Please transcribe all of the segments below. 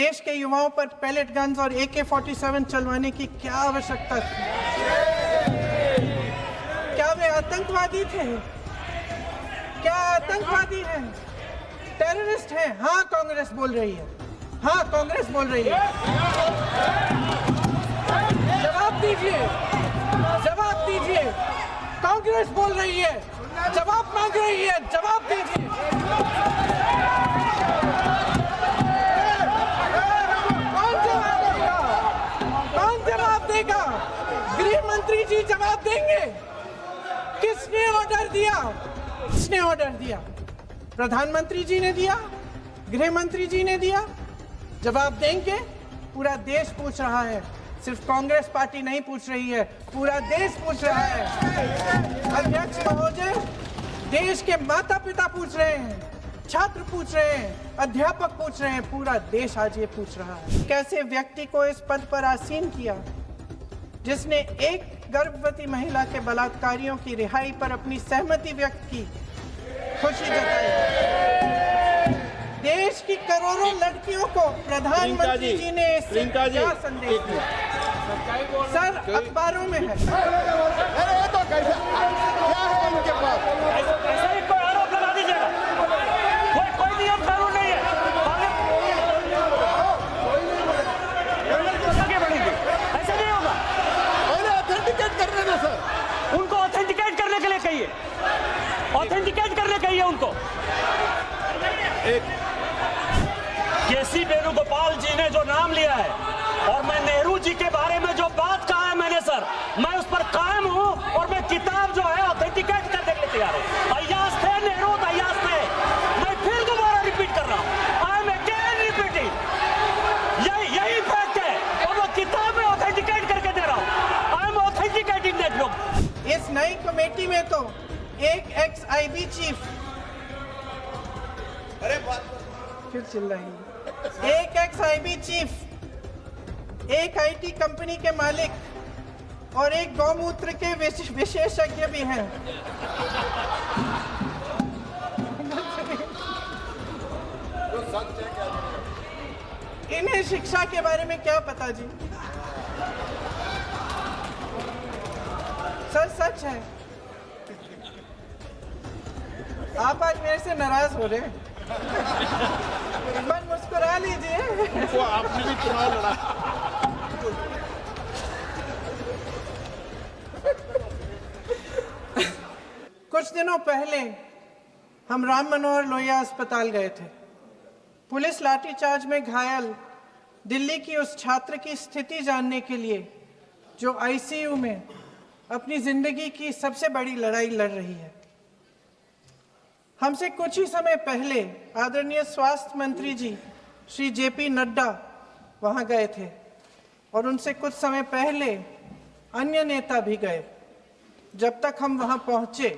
देश के युवाओं पर पैलेट गन्स और AK-47 चलवाने की क्या आवश्यकता थी? क्या वे आतंकवादी थे? क्या आतंकवादी हैं? टेररिस्ट हैं? हाँ, कांग्रेस बोल रही है। हाँ, कांग्रेस बोल रही है। जवाब दीजिए, जवाब दीजिए। कांग्रेस बोल रही है, जवाब मांग रही है, जवाब दीजिए। कौन जवाब देगा? कौन जवाब देगा? गृह मंत्री जी जवाब देंगे। किसने ऑर्डर दिया? किसने ऑर्डर दिया? प्रधानमंत्री जी ने दिया? गृह मंत्री जी ने दिया? जवाब देंगे। पूरा देश पूछ रहा है, सिर्फ कांग्रेस पार्टी नहीं पूछ रही है, पूरा देश पूछ रहा है। अध्यक्ष महोदय, देश के माता पिता पूछ रहे हैं, छात्र पूछ रहे हैं, अध्यापक पूछ रहे हैं, पूरा देश आज ये पूछ रहा है। कैसे व्यक्ति को इस पद पर आसीन किया जिसने एक गर्भवती महिला के बलात्कारियों की रिहाई पर अपनी सहमति व्यक्त की, खुशी जताई। देश की करोड़ों लड़कियों को प्रधानमंत्री जी ने इससे क्या संदेश दिया? सर, अखबारों में है। अरे तो कैसे क्या है इनके पास? ऐसा ही कोई आरोप लगा दीजिएगा। कोई नियम कानून नहीं है। आगे बढ़ेंगे, ऐसा नहीं होगा। पहले ऑथेंटिकेट करने दो सर। उनको ऑथेंटिकेट करने के लिए कहिए, ऑथेंटिकेट करने कहिए उनको। केसी वेणुगोपाल जी ने जो नाम लिया है और मैं नेहरू जी के बारे में जो बात कहा है मैंने सर, मैं उस पर कायम हूं और मैं किताब जो है ऑथेंटिकेट करने के लिए तैयार हूं। अय्याज थे नेहरू, अय्याज थे। मैं फिर दोबारा रिपीट कर रहा हूं, आई एम अगेन रिपीटिंग। यही फैक्ट है और वो किताब में ऑथेंटिकेट करके दे रहा हूं। I am authenticating that book. इस नई कमेटी में तो एक एक्स-IB चीफ, अरे फिर चिल्लाएंगे, एक एक्स-IB चीफ, एक IT कंपनी के मालिक और एक गौमूत्र के विशेषज्ञ भी हैं। इन्हें शिक्षा के बारे में क्या पता जी? सच है। आप आज मेरे से नाराज हो रहे हैं? मन मुस्कुरा लीजिए। वो आपने भी चुनाव लड़ा। कुछ दिनों पहले हम राम मनोहर लोहिया अस्पताल गए थे। पुलिस लाठीचार्ज में घायल दिल्ली की उस छात्र की स्थिति जानने के लिए जो ICU में अपनी जिंदगी की सबसे बड़ी लड़ाई लड़ रही है। हमसे कुछ ही समय पहले आदरणीय स्वास्थ्य मंत्री जी श्री JP नड्डा वहां गए थे और उनसे कुछ समय पहले अन्य नेता भी गए। जब तक हम वहां पहुंचे,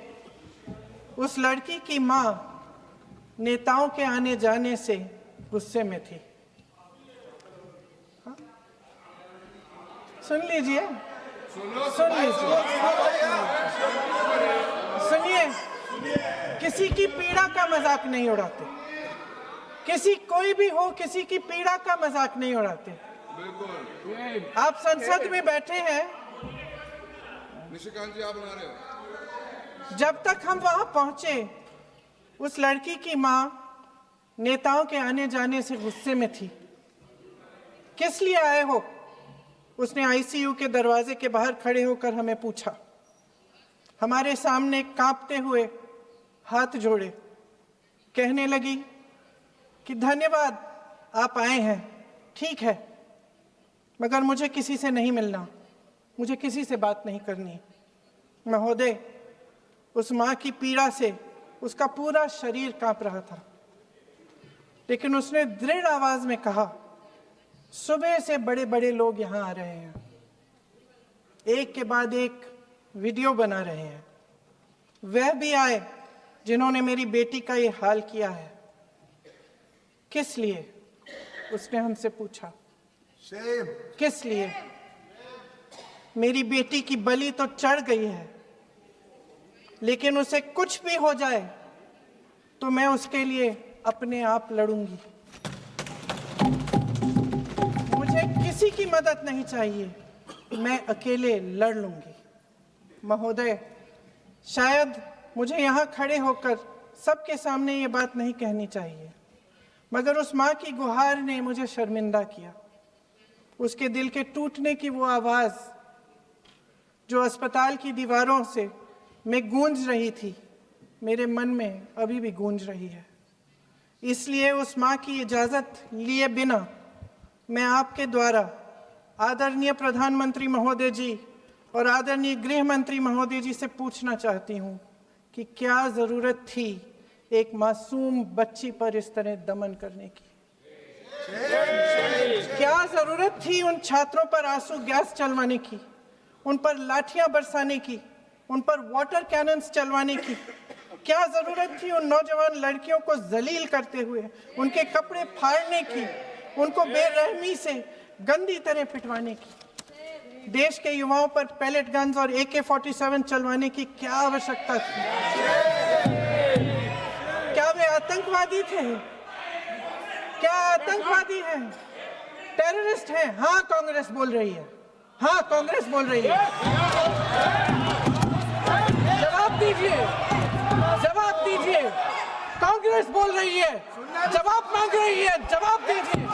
उस लड़की की मां नेताओं के आने जाने से गुस्से में थी। हाँ? सुन लीजिए, सुनिए, किसी की पीड़ा का मजाक नहीं उड़ाते। किसी कोई भी हो, किसी की पीड़ा का मजाक नहीं उड़ाते। आप संसद में बैठे हैं, निशिकांत जी आप बना रहे हो। जब तक हम वहां पहुंचे, उस लड़की की मां नेताओं के आने जाने से गुस्से में थी। किस लिए आए हो? उसने ICU के दरवाजे के बाहर खड़े होकर हमें पूछा। हमारे सामने कांपते हुए हाथ जोड़े कहने लगी कि धन्यवाद, आप आए हैं, ठीक है, मगर मुझे किसी से नहीं मिलना, मुझे किसी से बात नहीं करनी। महोदय, उस मां की पीड़ा से उसका पूरा शरीर कांप रहा था, लेकिन उसने दृढ़ आवाज में कहा, सुबह से बड़े बड़े लोग यहां आ रहे हैं, एक के बाद एक वीडियो बना रहे हैं। वह भी आए जिन्होंने मेरी बेटी का ये हाल किया है। किस लिए? उसने हमसे पूछा। किस लिए? मेरी बेटी की बलि तो चढ़ गई है, लेकिन उसे कुछ भी हो जाए तो मैं उसके लिए अपने आप लड़ूंगी। की मदद नहीं चाहिए, मैं अकेले लड़ लूंगी। महोदय, शायद मुझे यहाँ खड़े होकर सबके सामने ये बात नहीं कहनी चाहिए, मगर उस माँ की गुहार ने मुझे शर्मिंदा किया। उसके दिल के टूटने की वो आवाज़ जो अस्पताल की दीवारों से में गूंज रही थी, मेरे मन में अभी भी गूंज रही है। इसलिए उस माँ की इजाज़त लिए बिना मैं आपके द्वारा आदरणीय प्रधानमंत्री महोदय जी और आदरणीय गृह मंत्री महोदय जी से पूछना चाहती हूँ कि क्या ज़रूरत थी एक मासूम बच्ची पर इस तरह दमन करने की? क्या ज़रूरत थी उन छात्रों पर आंसू गैस चलवाने की, उन पर लाठियां बरसाने की, उन पर वाटर कैनन्स चलवाने की? क्या ज़रूरत थी उन नौजवान लड़कियों को जलील करते हुए उनके कपड़े फाड़ने की, उनको बेरहमी से गंदी तरह पिटवाने की? देश के युवाओं पर पैलेट गन्स और AK-47 चलवाने की क्या आवश्यकता थी? क्या वे आतंकवादी थे? क्या आतंकवादी हैं? टेररिस्ट हैं? हाँ, कांग्रेस बोल रही है। हाँ, कांग्रेस बोल रही है। जवाब दीजिए, जवाब दीजिए। कांग्रेस बोल रही है, जवाब मांग रही है, जवाब दीजिए।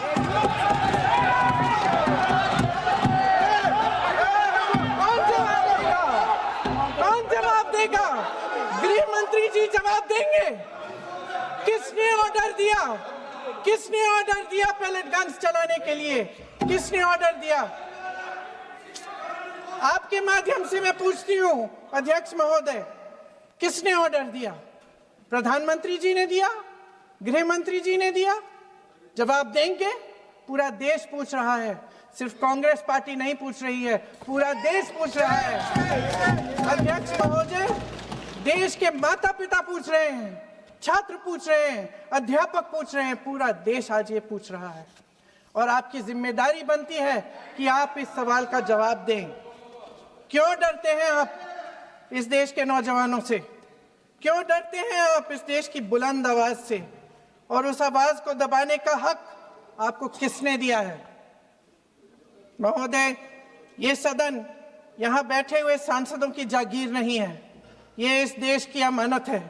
कौन जवाब देगा? कौन जवाब देगा? गृह मंत्री जी जवाब देंगे। किसने ऑर्डर दिया? किसने ऑर्डर दिया पैलेट गन्स चलाने के लिए? किसने ऑर्डर दिया? आपके माध्यम से मैं पूछती हूँ अध्यक्ष महोदय, किसने ऑर्डर दिया? प्रधानमंत्री जी ने दिया? गृह मंत्री जी ने दिया? जवाब देंगे? पूरा देश पूछ रहा है, सिर्फ कांग्रेस पार्टी नहीं पूछ रही है, पूरा देश पूछ रहा है। अध्यक्ष महोदय, देश के माता पिता पूछ रहे हैं, छात्र पूछ रहे हैं, अध्यापक पूछ रहे हैं, पूरा देश आज ये पूछ रहा है। और आपकी जिम्मेदारी बनती है कि आप इस सवाल का जवाब दें। क्यों डरते हैं आप इस देश के नौजवानों से? क्यों डरते हैं आप इस देश की बुलंद आवाज से? और उस आवाज को दबाने का हक आपको किसने दिया है? महोदय, ये सदन यहाँ बैठे हुए सांसदों की जागीर नहीं है, ये इस देश की अमानत है।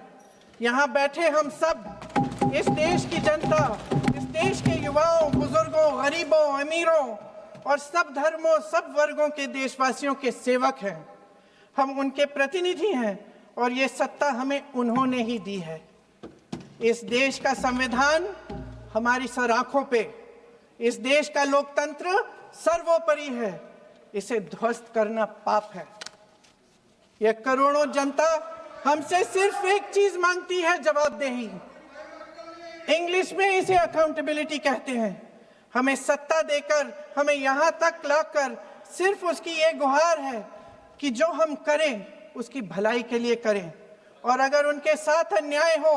यहाँ बैठे हम सब इस देश की जनता, इस देश के युवाओं, बुजुर्गों, गरीबों, अमीरों और सब धर्मों, सब वर्गों के देशवासियों के सेवक हैं। हम उनके प्रतिनिधि हैं और ये सत्ता हमें उन्होंने ही दी है। इस देश का संविधान हमारी सर आंखों पे, इस देश का लोकतंत्र सर्वोपरि है, इसे ध्वस्त करना पाप है। यह करोड़ों जनता हमसे सिर्फ एक चीज मांगती है, जवाबदेही। इंग्लिश में इसे अकाउंटेबिलिटी कहते हैं। हमें सत्ता देकर, हमें यहाँ तक लाकर सिर्फ उसकी ये गुहार है कि जो हम करें उसकी भलाई के लिए करें, और अगर उनके साथ अन्याय हो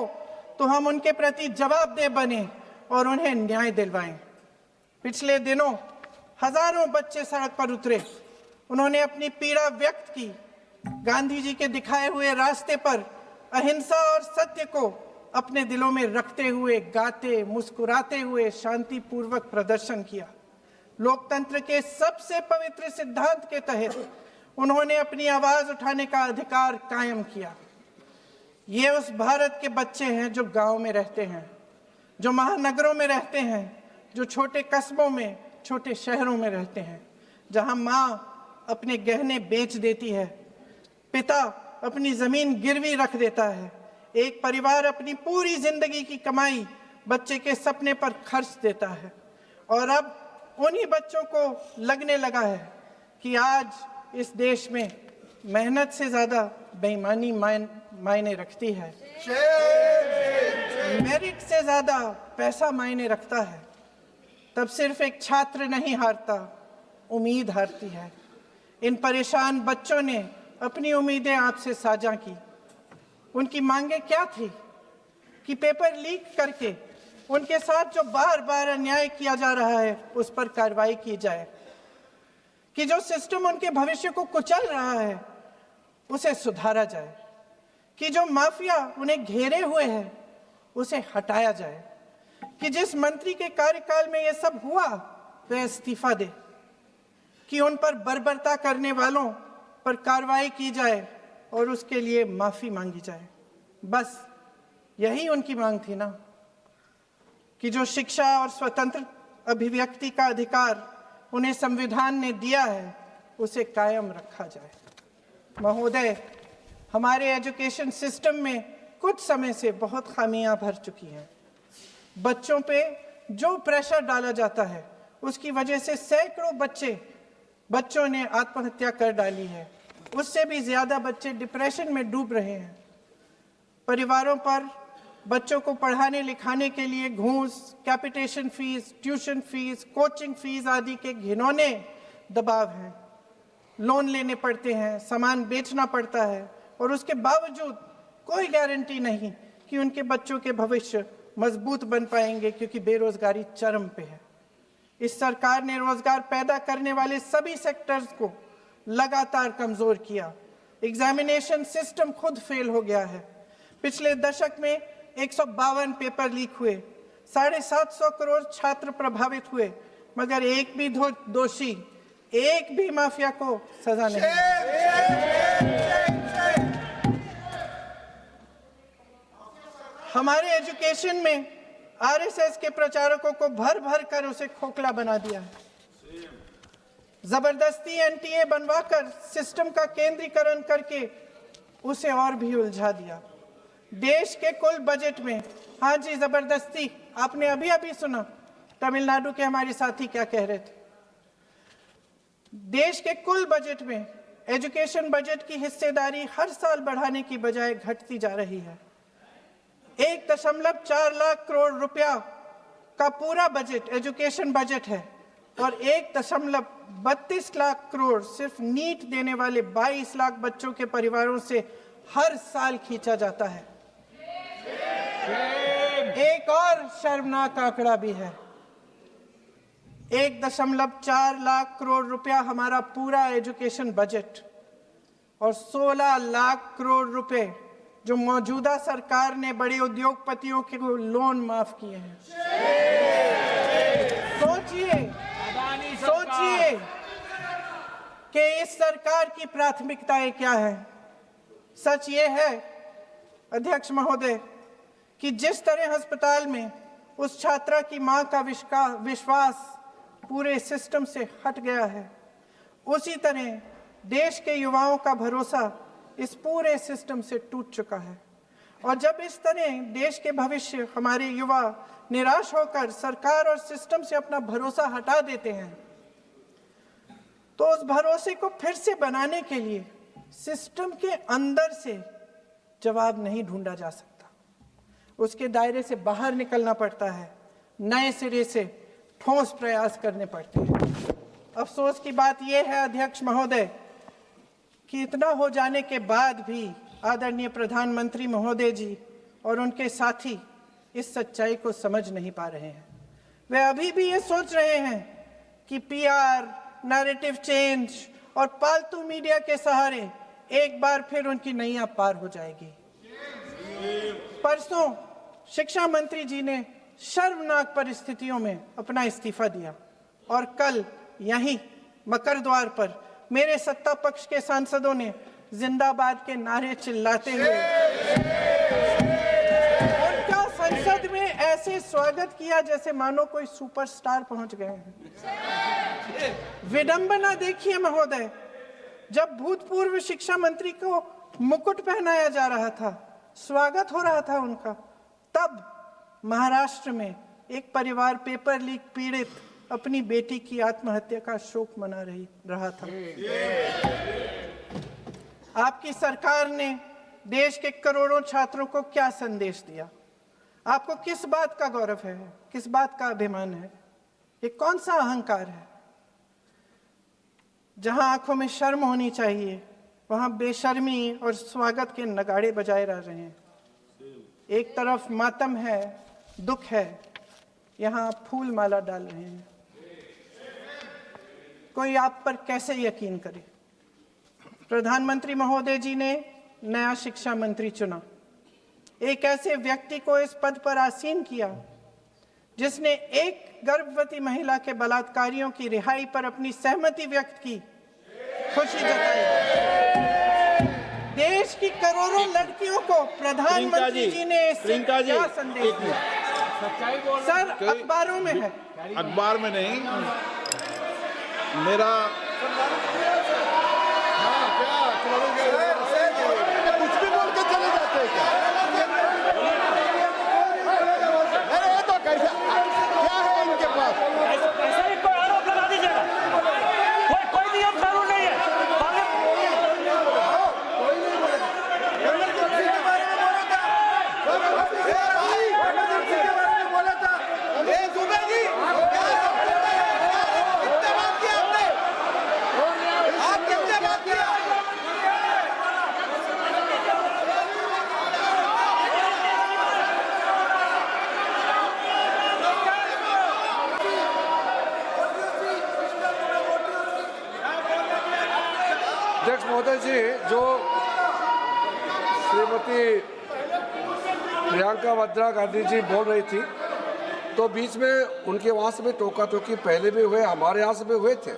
तो हम उनके प्रति जवाबदेह बने और उन्हें न्याय दिलवाएं। पिछले दिनों हजारों बच्चे सड़क पर उतरे, उन्होंने अपनी पीड़ा व्यक्त की। गांधी जी के दिखाए हुए रास्ते पर अहिंसा और सत्य को अपने दिलों में रखते हुए, गाते, मुस्कुराते हुए शांतिपूर्वक प्रदर्शन किया। लोकतंत्र के सबसे पवित्र सिद्धांत के तहत उन्होंने अपनी आवाज उठाने का अधिकार कायम किया। ये उस भारत के बच्चे हैं जो गांव में रहते हैं, जो महानगरों में रहते हैं, जो छोटे कस्बों में, छोटे शहरों में रहते हैं, जहां माँ अपने गहने बेच देती है, पिता अपनी जमीन गिरवी रख देता है, एक परिवार अपनी पूरी जिंदगी की कमाई बच्चे के सपने पर खर्च देता है। और अब उन्हीं बच्चों को लगने लगा है कि आज इस देश में मेहनत से ज्यादा बेईमानी मायने रखती है, मेरिट से ज्यादा पैसा मायने रखता है। तब सिर्फ एक छात्र नहीं हारता, उम्मीद हारती है। इन परेशान बच्चों ने अपनी उम्मीदें आपसे साझा की। उनकी मांगे क्या थी? कि पेपर लीक करके उनके साथ जो बार बार अन्याय किया जा रहा है उस पर कार्रवाई की जाए, कि जो सिस्टम उनके भविष्य को कुचल रहा है उसे सुधारा जाए, कि जो माफिया उन्हें घेरे हुए है उसे हटाया जाए, कि जिस मंत्री के कार्यकाल में ये सब हुआ वह इस्तीफा दे, कि उन पर बर्बरता करने वालों पर कार्रवाई की जाए और उसके लिए माफी मांगी जाए। बस यही उनकी मांग थी ना, कि जो शिक्षा और स्वतंत्र अभिव्यक्ति का अधिकार उन्हें संविधान ने दिया है उसे कायम रखा जाए। महोदय, हमारे एजुकेशन सिस्टम में कुछ समय से बहुत खामियां भर चुकी हैं। बच्चों पे जो प्रेशर डाला जाता है उसकी वजह से सैकड़ों बच्चों ने आत्महत्या कर डाली है। उससे भी ज्यादा बच्चे डिप्रेशन में डूब रहे हैं। परिवारों पर बच्चों को पढ़ाने लिखाने के लिए घूस, capitation fees, tuition fees, coaching fees आदि के घिनौने दबाव हैं। लोन लेने पड़ते हैं, सामान बेचना पड़ता है और उसके बावजूद कोई गारंटी नहीं कि उनके बच्चों के भविष्य मजबूत बन पाएंगे, क्योंकि बेरोजगारी चरम पे है। इस सरकार ने रोजगार पैदा करने वाले सभी सेक्टर्स को लगातार कमजोर किया। एग्जामिनेशन सिस्टम खुद फेल हो गया है। पिछले दशक में 152 पेपर लीक हुए, 750 करोड़ छात्र प्रभावित हुए, मगर एक भी दोषी, एक भी माफिया को सजा नहीं। हमारे एजुकेशन में आरएसएस के प्रचारकों को भर भर कर उसे खोखला बना दिया है। जबरदस्ती एनटीए बनवाकर सिस्टम का केंद्रीकरण करके उसे और भी उलझा दिया। देश के कुल बजट में, हाँ जी जबरदस्ती, आपने अभी अभी सुना तमिलनाडु के हमारे साथी क्या कह रहे थे। देश के कुल बजट में एजुकेशन बजट की हिस्सेदारी हर साल बढ़ाने की बजाय घटती जा रही है। 1.4 लाख करोड़ रुपया का पूरा बजट एजुकेशन बजट है और 1.32 लाख करोड़ सिर्फ नीट देने वाले 22 लाख बच्चों के परिवारों से हर साल खींचा जाता है। एक और शर्मनाक आंकड़ा भी है। 1.4 लाख करोड़ रुपया हमारा पूरा एजुकेशन बजट और 16 लाख करोड़ रुपए जो मौजूदा सरकार ने बड़े उद्योगपतियों के लोन माफ किए हैं। सोचिए कि इस सरकार की प्राथमिकताएं क्या है। सच ये है अध्यक्ष महोदय कि जिस तरह अस्पताल में उस छात्रा की मां का विश्वास पूरे सिस्टम से हट गया है, उसी तरह देश के युवाओं का भरोसा इस पूरे सिस्टम से टूट चुका है। और जब इस तरह देश के भविष्य, हमारे युवा निराश होकर सरकार और सिस्टम से अपना भरोसा हटा देते हैं, तो उस भरोसे को फिर से बनाने के लिए सिस्टम के अंदर से जवाब नहीं ढूंढा जा सकता। उसके दायरे से बाहर निकलना पड़ता है, नए सिरे से ठोस प्रयास करने पड़ते हैं। अफसोस की बात यह है अध्यक्ष महोदय कि इतना हो जाने के बाद भी आदरणीय प्रधानमंत्री महोदय जी और उनके साथी इस सच्चाई को समझ नहीं पा रहे हैं। वे अभी भी ये सोच रहे हैं कि पीआर, नैरेटिव चेंज और पालतू मीडिया के सहारे एक बार फिर उनकी नैया पार हो जाएगी। परसों शिक्षा मंत्री जी ने शर्मनाक परिस्थितियों में अपना इस्तीफा दिया और कल यहीं मकरद्वार पर मेरे सत्ता पक्ष के सांसदों ने जिंदाबाद के नारे चिल्लाते हुए उनका संसद में ऐसे स्वागत किया जैसे मानो कोई सुपरस्टार पहुंच गए हैं। विडंबना देखिए महोदय, जब भूतपूर्व शिक्षा मंत्री को मुकुट पहनाया जा रहा था, स्वागत हो रहा था उनका, तब महाराष्ट्र में एक परिवार पेपर लीक पीड़ित अपनी बेटी की आत्महत्या का शोक मना रहा था। आपकी सरकार ने देश के करोड़ों छात्रों को क्या संदेश दिया? आपको किस बात का गौरव है, किस बात का अभिमान है? ये कौन सा अहंकार है? जहां आंखों में शर्म होनी चाहिए वहां बेशर्मी और स्वागत के नगाड़े बजाए रह रहे हैं। एक तरफ मातम है, दुख है, यहां फूल माला डाल रहे हैं। कोई आप पर कैसे यकीन करे? प्रधानमंत्री महोदय जी ने नया शिक्षा मंत्री चुना, एक ऐसे व्यक्ति को इस पद पर आसीन किया जिसने एक गर्भवती महिला के बलात्कारियों की रिहाई पर अपनी सहमति व्यक्त की, खुशी जताई। देश की करोड़ों लड़कियों को प्रधानमंत्री जी ने इससे क्या संदेश दिया? सर, अखबारों में है, अखबार में नहीं। मेरा कुछ भी बोल के चले जाते हैं क्या? अरे ये तो कैसा, क्या है इनके पास? ऐसा ही कोई आरोप लगा दीजिएगा। कोई नियम कानून नहीं है। अध्यक्ष महोदय जी, जो श्रीमती प्रियंका वाड्रा गांधी जी बोल रही थी, तो बीच में उनके वहाँ से भी टोका टोकी पहले भी हुए, हमारे यहाँ से भी हुए थे।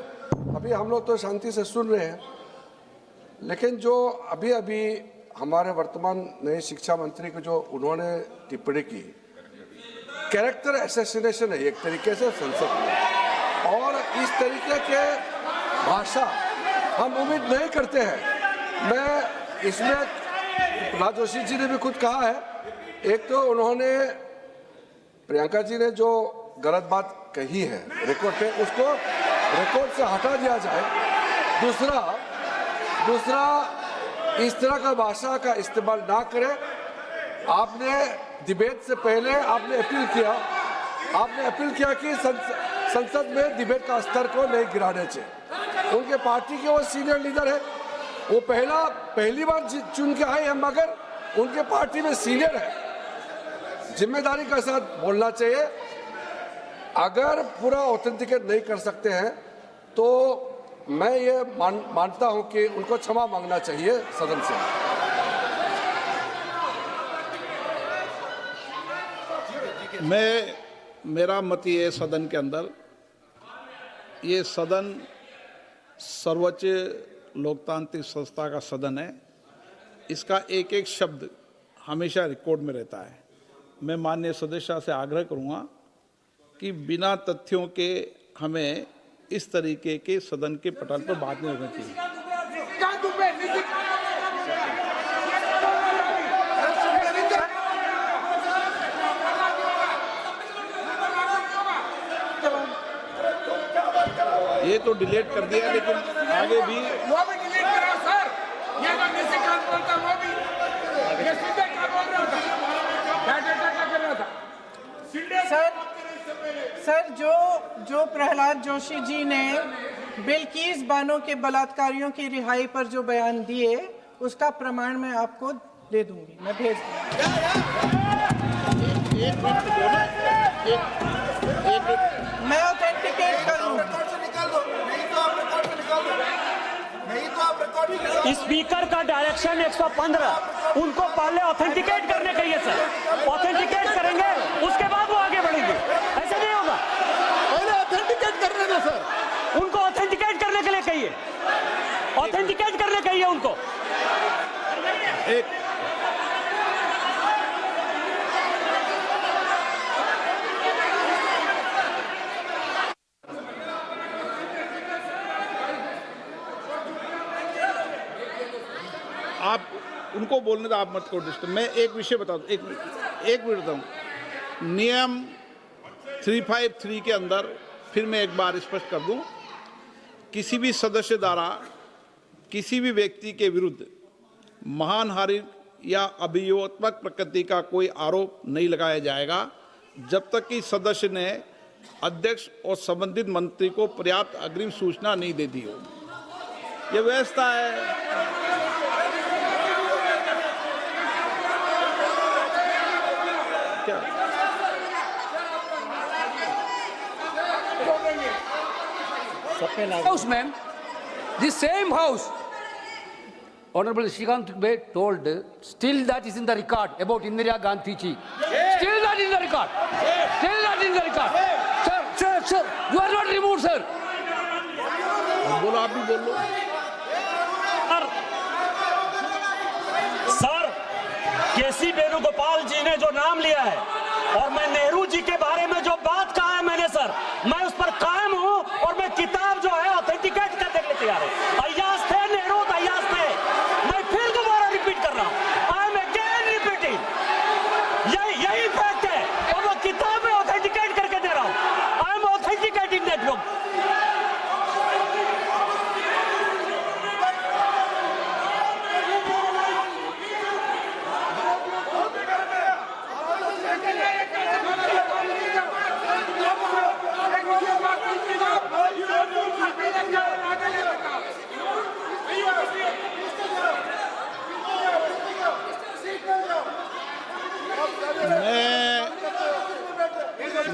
अभी हम लोग तो शांति से सुन रहे हैं, लेकिन जो अभी अभी हमारे वर्तमान नए शिक्षा मंत्री को जो उन्होंने टिप्पणी की, कैरेक्टर असैसिनेशन है एक तरीके से संसद में, और इस तरीके के भाषा हम उम्मीद नहीं करते हैं। मैं इसमें प्रहलाद जोशी जी ने भी खुद कहा है, एक तो उन्होंने प्रियंका जी ने जो गलत बात कही है रिकॉर्ड पे, उसको रिकॉर्ड से हटा दिया जाए। दूसरा इस तरह का भाषा का इस्तेमाल ना करें। आपने डिबेट से पहले आपने अपील किया कि संसद में डिबेट का स्तर को नहीं गिराने चाहिए। उनके पार्टी के वो सीनियर लीडर है, वो पहली बार चुन के आए हैं, मगर उनके पार्टी में सीनियर है, जिम्मेदारी के साथ बोलना चाहिए। अगर पूरा ऑथेंटिकेट नहीं कर सकते हैं तो मैं ये मानता हूं कि उनको क्षमा मांगना चाहिए सदन से। मेरा मत ये सदन के अंदर, ये सदन सर्वोच्च लोकतांत्रिक संस्था का सदन है, इसका एक एक शब्द हमेशा रिकॉर्ड में रहता है। मैं माननीय सदस्य से आग्रह करूंगा कि बिना तथ्यों के हमें इस तरीके के सदन के पटल पर बात नहीं होनी चाहिए। ये तो डिलीट कर दिया, लेकिन आगे भी वो भी डिलीट करा सर। ये तो किसी का बोलता, वो भी ये सीधे का बोल रहा था, क्या डेटा का कर रहा था सर, जो प्रहलाद जोशी जी ने बिल्किस बानो के बलात्कारियों की रिहाई पर जो बयान दिए, उसका प्रमाण मैं आपको दे दूंगी, मैं भेज मैं ऑथेंटिकेट करूंगा। स्पीकर का डायरेक्शन 115, उनको पहले ऑथेंटिकेट करने कहिए सर। ऑथेंटिकेट करेंगे, उसके बाद वो आगे बढ़ेंगे। ऐसे नहीं होगा, पहले ऑथेंटिकेट करने दो सर। उनको ऑथेंटिकेट करने के लिए कहिए, ऑथेंटिकेट करने कहिए उनको। आप उनको बोलने तो आप मत करो डिस्टर्ब। मैं एक विषय बता दूं, एक मिनट बताऊं। नियम 353 के अंदर फिर मैं एक बार स्पष्ट कर दूं, किसी भी सदस्य द्वारा किसी भी व्यक्ति के विरुद्ध मानहानि या अभियोगात्मक प्रकृति का कोई आरोप नहीं लगाया जाएगा जब तक कि सदस्य ने अध्यक्ष और संबंधित मंत्री को पर्याप्त अग्रिम सूचना नहीं दे दी हो। यह व्यवस्था है। House, ma'am. The same house. Honorable Shrikant Dubey told, still that is in the record about Indira Gandhi ji. Still that is in the record. record. Still not in the record. Sir, you are not removed, sir. बोलो, आप भी बोल लो। Sir, केसी वेणुगोपाल जी ने जो नाम लिया है और मैं नेहरू जी के बारे में जो बात कहा है मैंने सर, मैं उस पर कायम हूं और मैं किताब जो है ऑथेंटिकेट कर देने तैयार हूं। अय्याज थे नेहरू, अय्याज थे। मैं फिर दोबारा रिपीट कर रहा हूं, आई एम अगेन रिपीटिंग। यही फैक्ट है और वो किताब में ऑथेंटिकेट करके दे रहा हूं। I am authenticating that book.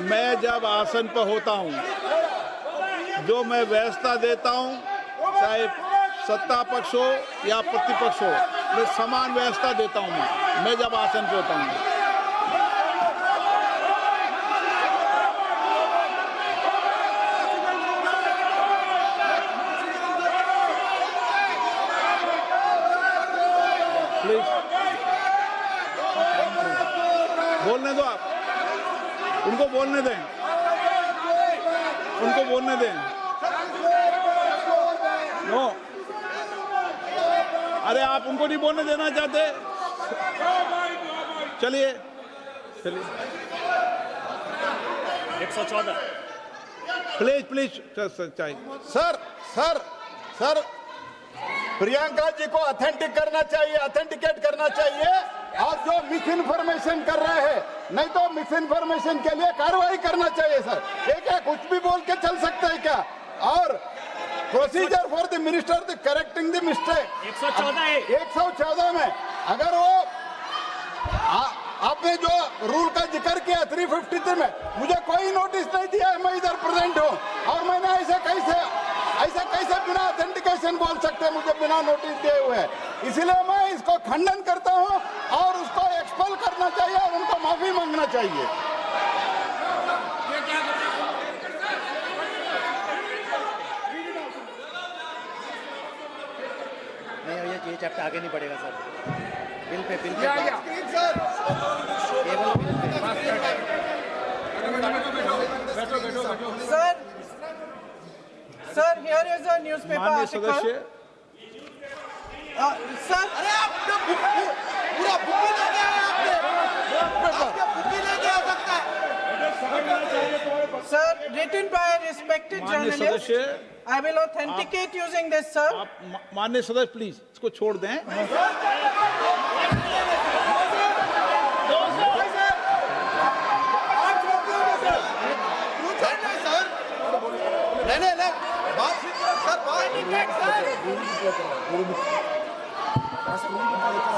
मैं जब आसन पर होता हूं, जो मैं व्यवस्था देता हूं, चाहे सत्ता पक्ष हो या प्रतिपक्ष हो, मैं समान व्यवस्था देता हूं। मैं जब आसन पर होता हूं, प्लीज बोलने दो, आप उनको बोलने दें, उनको बोलने दें। नो, अरे आप उनको नहीं बोलने देना चाहते? चलिए चलिए, 114 प्लीज चाहिए। सर प्रियंका जी को ऑथेंटिक करना चाहिए, ऑथेंटिकेट करना चाहिए। और जो मिस इन्फॉर्मेशन कर रहे हैं, नहीं तो मिस इन्फॉर्मेशन के लिए कार्रवाई करना चाहिए सर। क्या कुछ भी बोल के चल सकता है क्या? और procedure for the minister the correcting the mistake 114 में अगर वो आपने जो रूल का जिक्र किया 353 में, मुझे कोई नोटिस नहीं दिया है, मैं इधर प्रेजेंट हूँ और मैंने ऐसे कैसे बिना ऑथेंटिकेशन बोल सकते हैं मुझे बिना नोटिस दिए हुए? इसलिए मैं इसको खंडन करता हूं और उसको एक्सपेल करना चाहिए और उनको माफी मांगना चाहिए। नहीं, ये चैप्टर आगे नहीं बढ़ेगा सर। बिल पे केवल sir here is a newspaper माननीय आर्टिकल। सदस्य, सर पूरा बुक ले गया आपने। Sir written by a respected माननीय journalist, सदस्य, I will authenticate using this, sir. आप माननीय सदस्य प्लीज इसको छोड़ दें।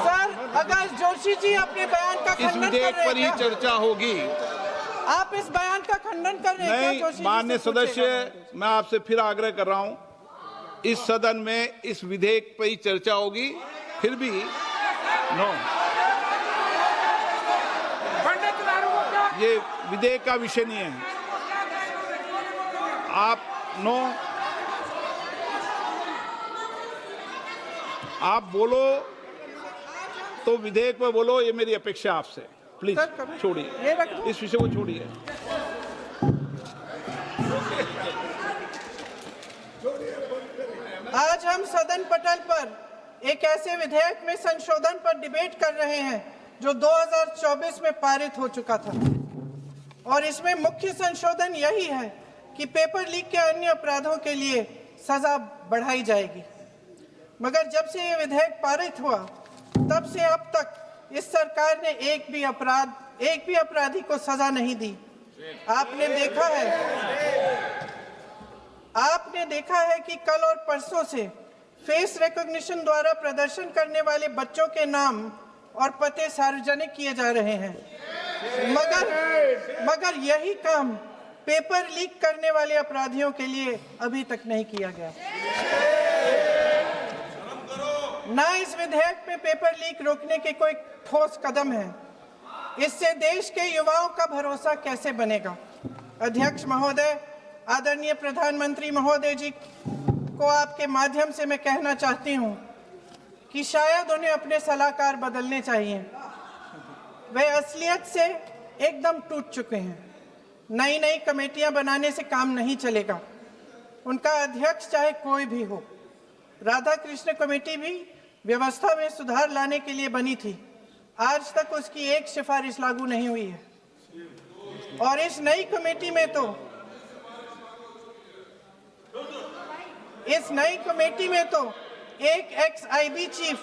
सर अगर जोशी जी अपने बयान का इस खंडन कर विधेयक रहे पर ही हैं क्या? चर्चा होगी। आप इस बयान का खंडन कर रहे हैं क्या? नहीं, जोशी जी माननीय से पूछेगा। सदस्य, मैं आपसे फिर आग्रह कर रहा हूं, इस सदन में इस विधेयक पर ही चर्चा होगी। फिर भी नो, ये विधेयक का विषय नहीं है। आप नो, आप बोलो तो विधेयक पर बोलो, ये मेरी अपेक्षा आपसे। प्लीज छोड़िए, ये रख दो। इस विषय को छोड़िए। आज हम सदन पटल पर एक ऐसे विधेयक में संशोधन पर डिबेट कर रहे हैं जो 2024 में पारित हो चुका था और इसमें मुख्य संशोधन यही है कि पेपर लीक के अन्य अपराधों के लिए सजा बढ़ाई जाएगी। मगर जब से ये विधेयक पारित हुआ तब से अब तक इस सरकार ने एक भी अपराधी को सजा नहीं दी। आपने देखा है कि कल और परसों से फेस रिकॉग्निशन द्वारा प्रदर्शन करने वाले बच्चों के नाम और पते सार्वजनिक किए जा रहे हैं, मगर यही काम पेपर लीक करने वाले अपराधियों के लिए अभी तक नहीं किया गया। ना इस विधेयक में पेपर लीक रोकने के कोई ठोस कदम है इससे देश के युवाओं का भरोसा कैसे बनेगा? अध्यक्ष महोदय, आदरणीय प्रधानमंत्री महोदय जी को आपके माध्यम से मैं कहना चाहती हूं कि शायद उन्हें अपने सलाहकार बदलने चाहिए। वे असलियत से एकदम टूट चुके हैं। नई नई कमेटियां बनाने से काम नहीं चलेगा। उनका अध्यक्ष चाहे कोई भी हो। राधा कृष्ण कमेटी भी व्यवस्था में सुधार लाने के लिए बनी थी। आज तक उसकी एक सिफारिश लागू नहीं हुई है। और इस नई कमेटी में तो एक एक्स-आईबी चीफ,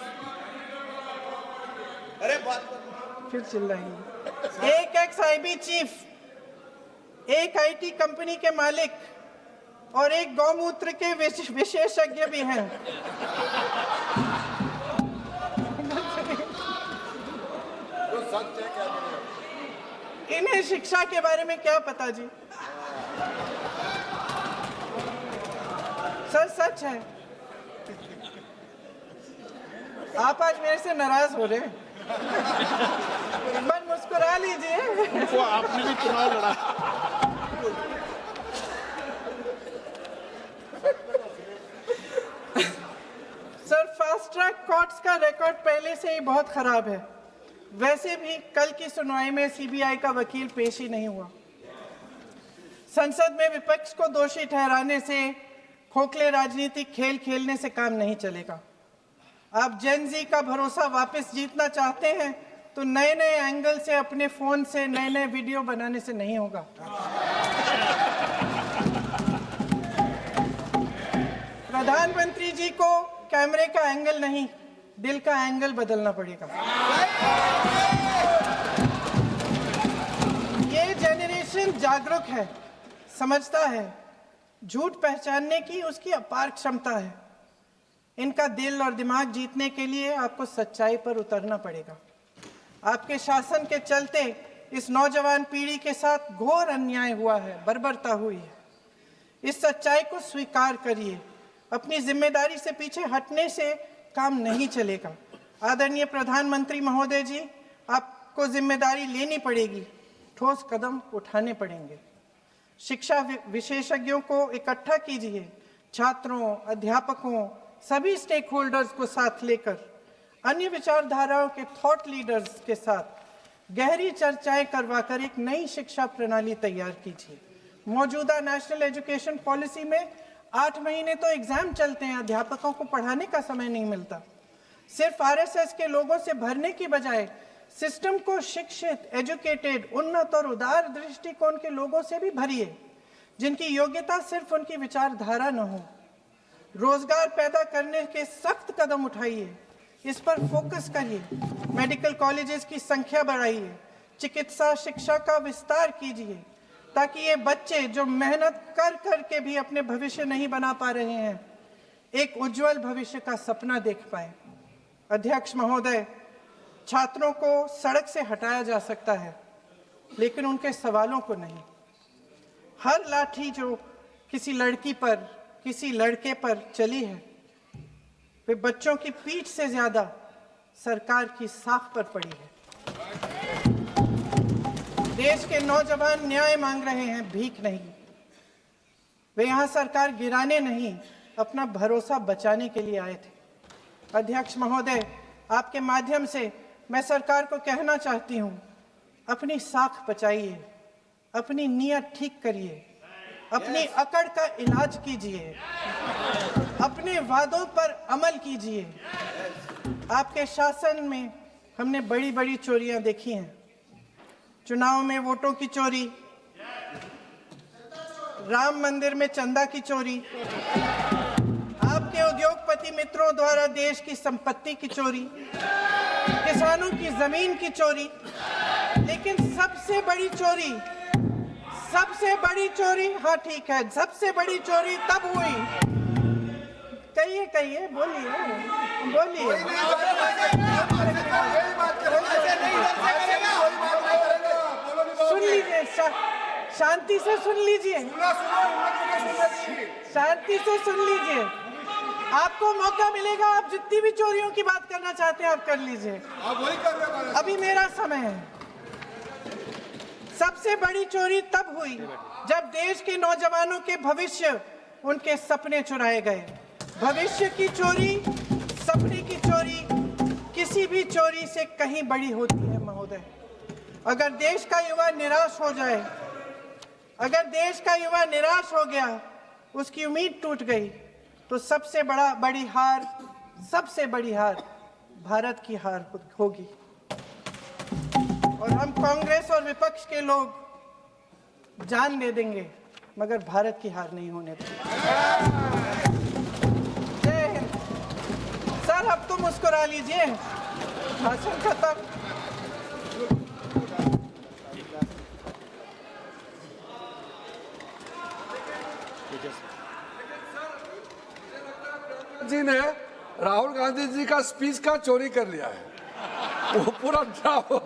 फिर चिल्लाएंगे, एक एक्स-आईबी चीफ, एक आईटी कंपनी के मालिक और एक गौमूत्र के विशेषज्ञ भी हैं। इन्हें शिक्षा के बारे में क्या पता जी? सच है। आप आज मेरे से नाराज हो रहे हैं। मन मुस्कुरा लीजिए। वो आपने भी चुनाव लड़ा। सर, फास्ट ट्रैक कोर्ट्स का रिकॉर्ड पहले से ही बहुत खराब है। वैसे भी कल की सुनवाई में सीबीआई का वकील पेश ही नहीं हुआ। संसद में विपक्ष को दोषी ठहराने से, खोखले राजनीतिक खेल खेलने से काम नहीं चलेगा। आप जेन जी का भरोसा वापस जीतना चाहते हैं तो नए नए एंगल से, अपने फोन से नए नए वीडियो बनाने से नहीं होगा। प्रधानमंत्री जी को कैमरे का एंगल नहीं, दिल का एंगल बदलना पड़ेगा। ये जेनरेशन जागरूक है, समझता है। झूठ पहचानने की उसकी अपार क्षमता है। इनका दिल और दिमाग जीतने के लिए आपको सच्चाई पर उतरना पड़ेगा। आपके शासन के चलते इस नौजवान पीढ़ी के साथ घोर अन्याय हुआ है, बर्बरता हुई है। इस सच्चाई को स्वीकार करिए। अपनी जिम्मेदारी से पीछे हटने से काम नहीं चलेगा। आदरणीय प्रधानमंत्री महोदय जी, आपको जिम्मेदारी लेनी पड़ेगी, ठोस कदम उठाने पड़ेंगे। शिक्षा विशेषज्ञों को इकट्ठा कीजिए, छात्रों, अध्यापकों, सभी स्टेक होल्डर्स को साथ लेकर, अन्य विचारधाराओं के थॉट लीडर्स के साथ गहरी चर्चाएं करवाकर एक नई शिक्षा प्रणाली तैयार कीजिए। मौजूदा नेशनल एजुकेशन पॉलिसी में 8 महीने तो एग्जाम चलते हैं, अध्यापकों को पढ़ाने का समय नहीं मिलता। सिर्फ आरएसएस के लोगों से भरने की बजाय सिस्टम को शिक्षित, एजुकेटेड, उन्नत और उदार दृष्टिकोण के लोगों से भी भरिए, जिनकी योग्यता सिर्फ उनकी विचारधारा न हो। रोजगार पैदा करने के सख्त कदम उठाइए, इस पर फोकस करिए। मेडिकल कॉलेजेस की संख्या बढ़ाइए, चिकित्सा शिक्षा का विस्तार कीजिए, ताकि ये बच्चे जो मेहनत कर कर के भी अपने भविष्य नहीं बना पा रहे हैं, एक उज्जवल भविष्य का सपना देख पाए। अध्यक्ष महोदय, छात्रों को सड़क से हटाया जा सकता है, लेकिन उनके सवालों को नहीं। हर लाठी जो किसी लड़की पर, किसी लड़के पर चली है, वे बच्चों की पीठ से ज्यादा सरकार की साख पर पड़ी है। देश के नौजवान न्याय मांग रहे हैं, भीख नहीं। वे यहां सरकार गिराने नहीं, अपना भरोसा बचाने के लिए आए थे। अध्यक्ष महोदय, आपके माध्यम से मैं सरकार को कहना चाहती हूं, अपनी साख बचाइए, अपनी नीयत ठीक करिए, अपनी अकड़ का इलाज कीजिए, अपने वादों पर अमल कीजिए। आपके शासन में हमने बड़ी बड़ी चोरियां देखी हैं। चुनाव में वोटों की चोरी, राम मंदिर में चंदा की चोरी, आपके उद्योगपति मित्रों द्वारा देश की संपत्ति की चोरी, किसानों की जमीन की चोरी। लेकिन सबसे बड़ी चोरी, हाँ ठीक है, सबसे बड़ी चोरी तब हुई। कहिए, बोलिए। सुन लीजिए, शांति से सुन लीजिए, शांति से सुन लीजिए। आपको मौका मिलेगा, आप जितनी भी चोरियों की बात करना चाहते हैं आप कर लीजिए। अभी मेरा समय है। सबसे बड़ी चोरी तब हुई जब देश के नौजवानों के भविष्य, उनके सपने चुराए गए। भविष्य की चोरी, सपने की चोरी किसी भी चोरी से कहीं बड़ी होती है महोदय। अगर देश का युवा निराश हो जाए, अगर देश का युवा निराश हो गया, उसकी उम्मीद टूट गई, तो सबसे बड़ी हार भारत की हार होगी। और हम कांग्रेस और विपक्ष के लोग जान दे देंगे, मगर भारत की हार नहीं होने देंगे। जय हिंद। सर अब तो मुस्कुरा लीजिए, भाषण खत्म। जी ने राहुल गांधी जी का स्पीच का चोरी कर लिया है, वो पूरा ड्रामा